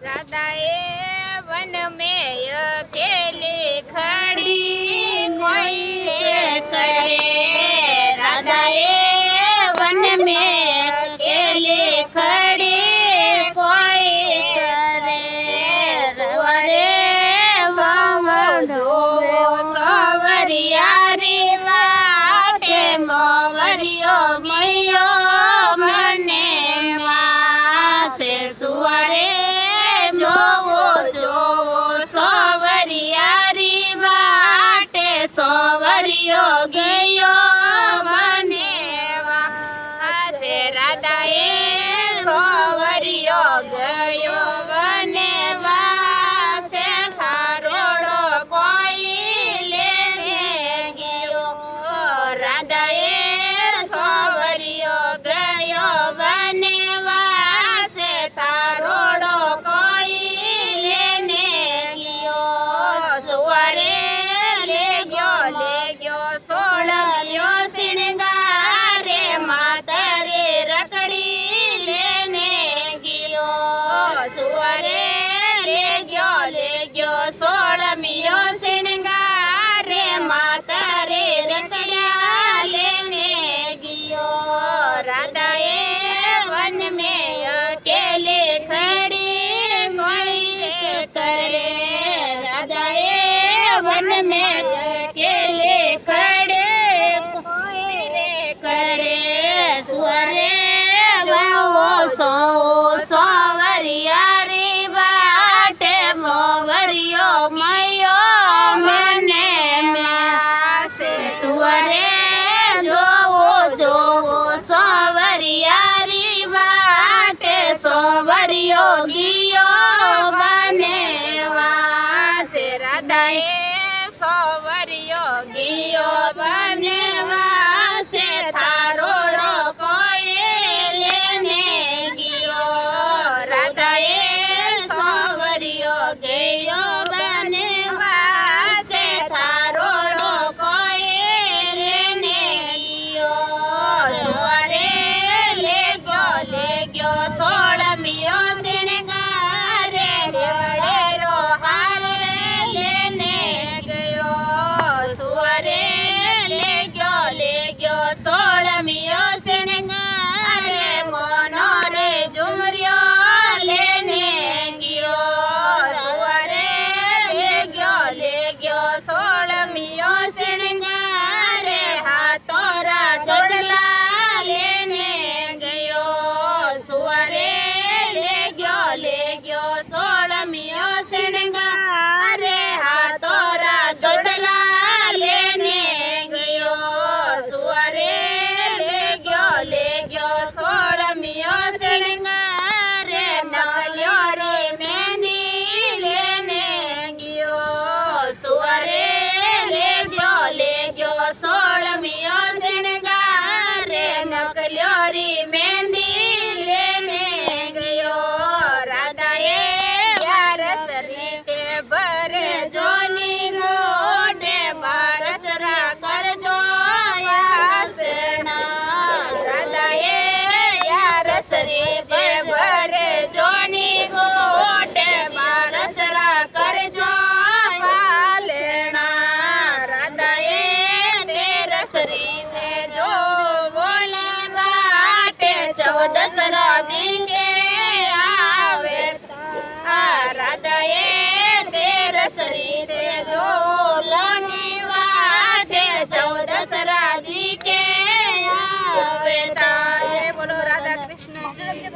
राधाए one में अकेली खड़ी कोई ले करे। राधाए वन में अकेली खड़ी कोई करे। सवारे जो सवरियारी वाटे सवरियो गयो मने मासे। सुवारे सवरियो गयो बनेवा से। राधाए सवरियो गयो बनेवा से। थारोड़ो कोई लेने गयो। राधाए सवरियो गयो बनेवा से। थारोड़ो कोई लेने गयो। सुवारे सोड़ियो सिणगारे मातरे रकड़ी लेने गियो। सुवरे ले गयो सोड़मियो सिणगारे मातरे रकड़िया लेने गियो। राधाए वन में अकेले खड़ी कोई करे। राधाए वन में अकेले सवरियारी बाटे सवरियो मयो मने मासे। सुवरे जो सवरियारी बाटे सवरियो गियो बने वासे। राधाए सवरियो गियो बने वासे। थारोड़ो कोई लेने गियो। राधाए सवरियो गयो बने वासे। थारोड़ो कोई लेने गियो। सुवरे ले गयो सोड़मियो सिणगारे बड़ेरो हारे लेने गयो। सुवरे ले गयो सोड़मियो सिणगारे मोनोरे झुमरियो लेने गियो। सुवरे ले गयो सोड़मियो सिणगारे हाथोरा चोड़ला लेने गयो। सुवरे ले गयो सोड़मियो सिणगारे हाथोरा चोड़ला लेने गयो। सुवरे ले गयो सोड़मियो सिणगारे नकलियो रे मेहंदी लेने गयो। सुवरे ले गयो सोड़मियो सिणगारे नकलियो री मेहंदी लेने गयो। राधाए यारस रीते भरे जोनी गोटे बारसरा कर जो यासना। राधाए यारस रीते भरे जोनी गोटे बारसरा कर जो वालना। राधाए तेरस रीते जो बोले बाटे 14 दिखे आवे। राधाए तेरस रीते जो बोलनी बाटे 14 दिखे आवे। बोलो राधा कृष्ण।